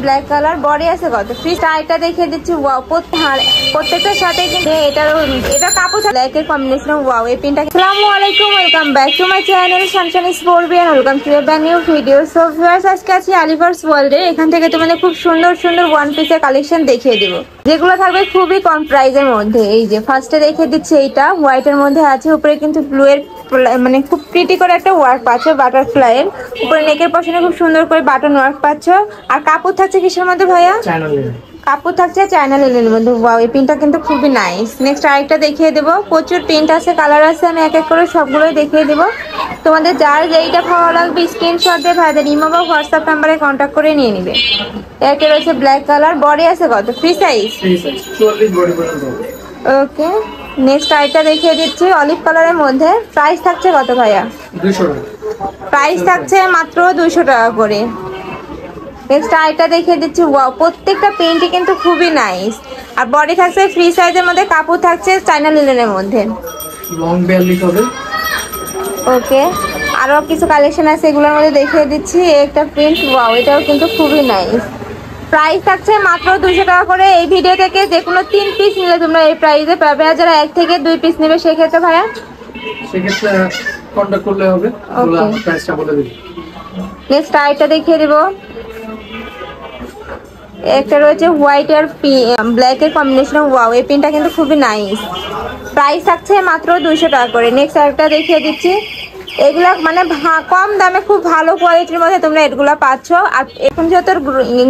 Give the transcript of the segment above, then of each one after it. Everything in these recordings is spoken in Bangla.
ব্ল্যাক কালার বডি আছে কত ফ্রি স্টাইলটা দেখিয়ে দিচ্ছি। ওয়াও প্রত্যেকটার সাথে কিন্তু এটা কাপড় ব্ল্যাকের কম্বিনেশন। ওয়াও এই পিনটা। আসসালামু আলাইকুম, welcome back to my channel sunshine sports and welcome to a new video. So viewers, আজকে আছি আলিভার্স ওয়ার্ল্ডে। এখান থেকে তোমাদের খুব সুন্দর সুন্দর ওয়ান পিসের কালেকশন দেখিয়ে দিব, যেগুলো থাকবে খুবই কম প্রাইসের মধ্যে। এই যে ফার্স্টে দেখিয়ে দিচ্ছি, এইটা হোয়াইটের মধ্যে আছে, উপরে কিন্তু ব্লু এর মানে খুব প্রিটি করে একটা ওয়ার্ক পাচ্ছ, বাটারফ্লাই এর উপরে নেকের পশনে খুব সুন্দর করে বাটন ওয়ার্ক পাচ্ছ। আর কাপড় থাকছে কিসের মধ্যে ভাইয়া? কাপড় থাকছে চায়না লিনেনের মধ্যে। ওয়াও এই প্রিন্টটা কিন্তু খুবই নাইস। নেক্সট আরেকটা দেখিয়ে দেবো, প্রচুর প্রিন্ট আছে, কালার আছে, আমি এক এক করে সবগুলোই দেখিয়ে দেবো। তোমাদের যার যেইটা ভালো লাগবে স্ক্রিনশট দিয়ে ভাইদের ইমো বা হোয়াটসঅ্যাপ নাম্বারে কন্ট্যাক্ট করে নিয়ে নিবে। একটা রয়েছে ব্ল্যাক কালার, বডি আছে কত ফ্রি সাইজ? ওকে, নেক্সট আরেকটা দেখিয়ে দিচ্ছি অলিভ কালারের মধ্যে। প্রাইস থাকছে কত ভাইয়া? 200 টাকা। প্রাইস থাকছে মাত্র 200 টাকা করে। নেক্সট আরেকটা দেখিয়ে দিচ্ছি। ওয়াও প্রত্যেকটা প্রিন্টই কিন্তু খুবই নাইস। আর বডি থাকছে ফ্রি সাইজের মধ্যে, কাপড় থাকছে চায়না লিনেনের মধ্যে। লং 42 হবে। ওকে, আরো কিছু কালেকশন আছে, এগুলোর মধ্যে দেখিয়ে দিচ্ছি। একটা প্রিন্ট, ওয়াও এটাও কিন্তু খুবই নাইস। প্রাইস থাকছে মাত্র 200 টাকা করে। এই ভিডিও থেকে যে কোনো 3 পিস নিলে তোমরা এই প্রাইসে পাবে। আর যারা 1 থেকে 2 পিস নেবে সেক্ষেত্রে ভাইয়া সেক্ষেত্রে কন্টাক্ট করলে হবে। প্রাইসটা বলে দিই। নেক্সট আইটা দেখিয়ে দেব, একটা রয়েছে হোয়াইট আর ব্ল্যাক এর কম্বিনেশন। ওয়াও এই পিনটা কিন্তু খুবই নাইস। প্রাইস থাকছে মাত্র 200 টাকা করে। নেক্সট আরেকটা দেখিয়ে দিচ্ছি, এগুলা মানে কম দামে খুব ভালো কোয়ালিটির মধ্যে তোমরা এগুলা পাচ্ছ। আর এখন যেহেতু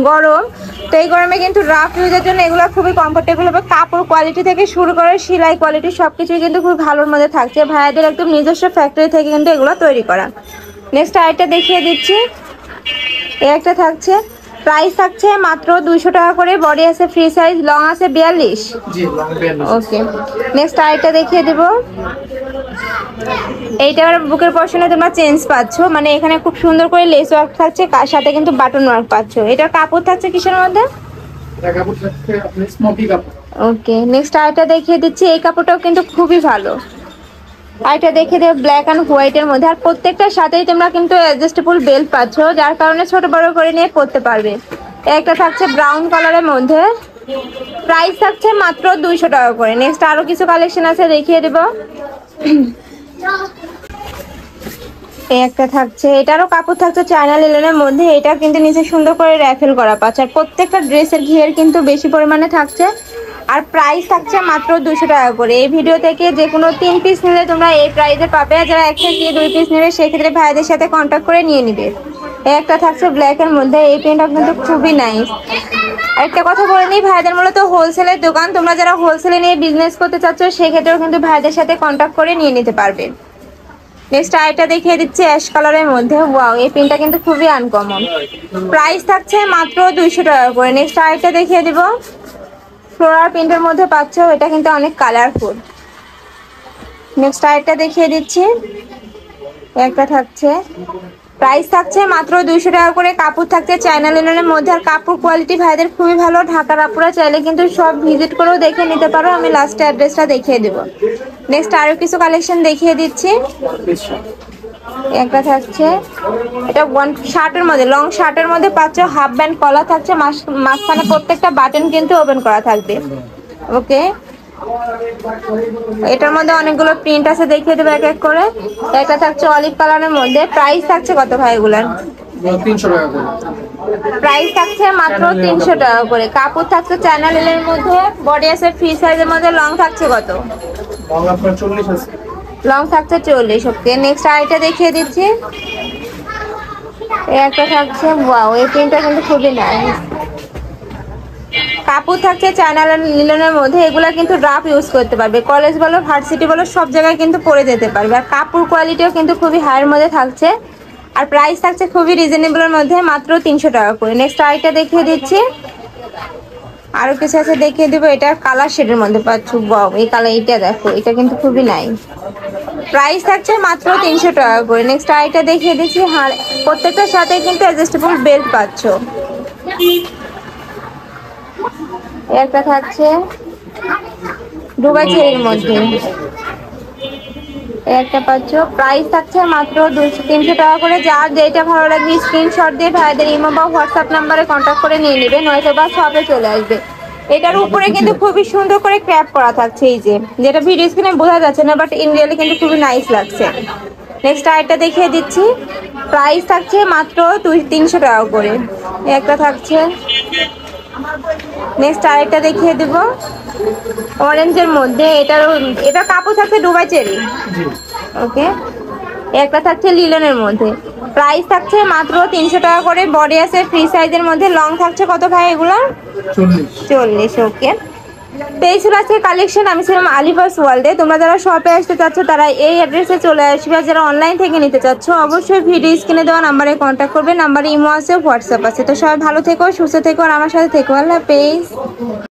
গরম, তো এই গরমে কিন্তু রাফ ইউজের জন্য এগুলো খুবই কমফোর্টেবল হবে। কাপড় কোয়ালিটি থেকে শুরু করে সেলাই কোয়ালিটি সবকিছুই কিন্তু খুব ভালোর মধ্যে থাকছে। ভাইয়াদের একদম নিজস্ব ফ্যাক্টরি থেকে কিন্তু এগুলো তৈরি করা। নেক্সট আরেকটা দেখিয়ে দিচ্ছি, একটা থাকছে, প্রাইস থাকছে মাত্র 200 টাকা করে। বডি আছে ফ্রি সাইজ, লং আছে 42। জি, লং 42। ওকে, নেক্সট আরেকটা দেখিয়ে দেব। এইটার বুকের পশনে তোমরা চেঞ্জ পাচ্ছ, মানে এখানে খুব সুন্দর করে লেস ওয়ার্ক থাকছে, কার সাথে কিন্তু বাটন ওয়ার্ক পাচ্ছ। এটার কাপড় থাকছে কিসের মধ্যে? এটা কাপড় থাকছে আপনি স্মোকি কাপড়। ওকে, নেক্সট আরেকটা দেখিয়ে দিচ্ছি, এই কাপড়টাও কিন্তু খুবই ভালো। আরেকটা দেখিয়ে দেব ব্ল্যাক অ্যান্ড হোয়াইটের মধ্যে। আর প্রত্যেকটার সাথেই তোমরা কিন্তু অ্যাডজাস্টেবল বেল্ট পাচ্ছ, যার কারণে ছোট বড় করে নিয়ে পরতে পারবে। একটা থাকছে ব্রাউন কালারের মধ্যে, প্রাইস থাকছে মাত্র 200 টাকা করে। নেক্সট আরো কিছু কালেকশন আছে, দেখিয়ে দেব। এই একটা থাকছে, এটারও কাপড় থাকছে চায়না লিনেনের মধ্যে। এটা কিন্তু নিচে সুন্দর করে র্যাফেল করা পাচ্ছে। আর প্রত্যেকটা ড্রেসের ঘের কিন্তু বেশি পরিমাণে থাকছে। আর প্রাইস থাকছে মাত্র 200 টাকা করে। এই ভিডিও থেকে যে কোনো 3 পিস নিলে তোমরা এই প্রাইসে পাবে। আর যারা 1 থেকে 2 পিস নেবে সেক্ষেত্রে ভাইদের সাথে কন্ট্যাক্ট করে নিয়ে নিবে। একটা থাকছে ব্ল্যাকের মধ্যে, এই পেনটা কিন্তু খুবই নাইস। একটা কথা বলে নিই, ভাইদের মূলত হোলসেলের দোকান। তোমরা যারা হোলসেলে নিয়ে বিজনেস করতে চাচ্ছ সেক্ষেত্রেও কিন্তু ভাইদের সাথে কন্ট্যাক্ট করে নিয়ে নিতে পারবে। নেক্সট আইটা দেখিয়ে দিচ্ছি অ্যাশ কালারের মধ্যে। ওয়াও এই পিনটা কিন্তু খুবই আনকমন। প্রাইস থাকছে মাত্র 200 টাকা করে। নেক্সট আইটা দেখিয়ে দিব, ফ্লোরাল প্রিন্টের মধ্যে পাচ্ছ, এটা কিন্তু অনেক কালারফুল। নেক্সট আইটা দেখিয়ে দিচ্ছি, একটা থাকছে, প্রাইস থাকছে মাত্র 200 টাকা করে। কাপড় থাকছে চায়না লিনেনের মধ্যে। আর কাপড় কোয়ালিটি ভাইদের খুবই ভালো। ঢাকার আপুরা চাইলে কিন্তু সব ভিজিট করেও দেখে নিতে পারো। আমি লাস্টে অ্যাড্রেসটা দেখিয়ে দেবো। নেক্সট আরো কিছু কালেকশন দেখিয়ে দিচ্ছি। একটা থাকছে, এটা ওয়ান শার্টের মধ্যে, লং শার্টের মধ্যে পাচ্ছ, হাফ ব্যান্ড কলা থাকছে, মাঝখানে প্রত্যেকটা বাটন কিন্তু ওপেন করা থাকবে। ওকে, এটার মধ্যে অনেকগুলো প্রিন্ট আছে, দেখিয়ে দেবো এক এক করে। একটা থাকছে অলিভ কালারের মধ্যে। প্রাইস থাকছে কত ভাই এগুলার? 300 টাকা করে। প্রাইস থাকছে মাত্র 300 টাকা করে। কাপড় থাকছে চায়না লিনেনের মধ্যে, বডি আছে ফ্রি সাইজের মধ্যে। লং থাকছে কত? লং আপনার 40 আছে। লং থাকছে 40। ওকে, নেক্সট আরেকটা দেখিয়ে দিচ্ছি, একটা থাকছে, ওয়াও এই প্রিন্টটা কিন্তু খুবই নাইস। কাপড় থাকছে চায়না লিনেনের মধ্যে। এগুলা কিন্তু রাফ ইউজ করতে পারবে, কলেজ বলো ভার্সিটি বলো সব জায়গায় কিন্তু পরে যেতে পারবে। আর কাপড় কোয়ালিটিও কিন্তু খুবই হাইয়ের মধ্যে থাকছে। আর প্রাইস থাকছে খুবই রিজনেবলের মধ্যে, মাত্র 300 টাকা করে। নেক্সট আরেকটা দেখিয়ে দিচ্ছি, আরো কিছু আছে দেখিয়ে দেবো। এটা কালার শেডের মধ্যে পাচ্ছ। ওয়াও এই কালার, এটা দেখো, এটা কিন্তু খুবই নাইস। প্রাইস থাকছে মাত্র 300 টাকা করে। নেক্সট আরেকটা দেখিয়ে দিচ্ছি, প্রত্যেকটার সাথে কিন্তু অ্যাডজাস্টেবল বেল্ট পাচ্ছ। একটা থাকছে দুবাই চেরির মধ্যে, এই একটা পাচ্ছ, প্রাইস থাকছে মাত্র 200-300 টাকা করে। যার যেটা ভালো লাগবে স্ক্রিনশট দিয়ে ভাইদের ইমো বা হোয়াটসঅ্যাপ নাম্বারে কন্ট্যাক্ট করে নিয়ে নেবে, নয়তো বা শপে চলে আসবে। এটার উপরে কিন্তু খুবই সুন্দর করে ক্র্যাপ করা থাকছে, এই যে যেটা ভিডিও স্ক্রিনে বোঝা যাচ্ছে না, বাট ইন রিয়েলি কিন্তু খুবই নাইস লাগছে। নেক্সট আরেকটা দেখিয়ে দিচ্ছি, প্রাইস থাকছে মাত্র 200-300 টাকা করে। এই একটা থাকছে। নেক্সট আরেকটা দেখিয়ে দিব অরেঞ্জের মধ্যে, এটা কাপড় থাকছে দুবাই চেরি। জি ওকে, একটা থাকছে লিলনের মধ্যে, প্রাইস থাকছে মাত্র 300 টাকা করে। বডি আছে ফ্রি সাইজের মধ্যে, লং থাকছে কত ভাই এগুলো? 40। ওকে, পেয়েছিল আছে কালেকশন। আমি ছিলাম আলিভার্স ওয়ার্ল্ডে। তোমরা যারা শপে আসতে চাচ্ছ তারা এই অ্যাড্রেসে চলে আসবে, আর যারা অনলাইন থেকে নিতে চাচ্ছ অবশ্যই ভিডিও স্ক্রিনে দেওয়া নাম্বারে কন্ট্যাক্ট করবে। নাম্বারে ইমো আছে, হোয়াটসঅ্যাপ আছে। তো সবাই ভালো থেকো, সুস্থ থেকো, আর আমার সাথে থেকো। আল্লাহ হাফেজ।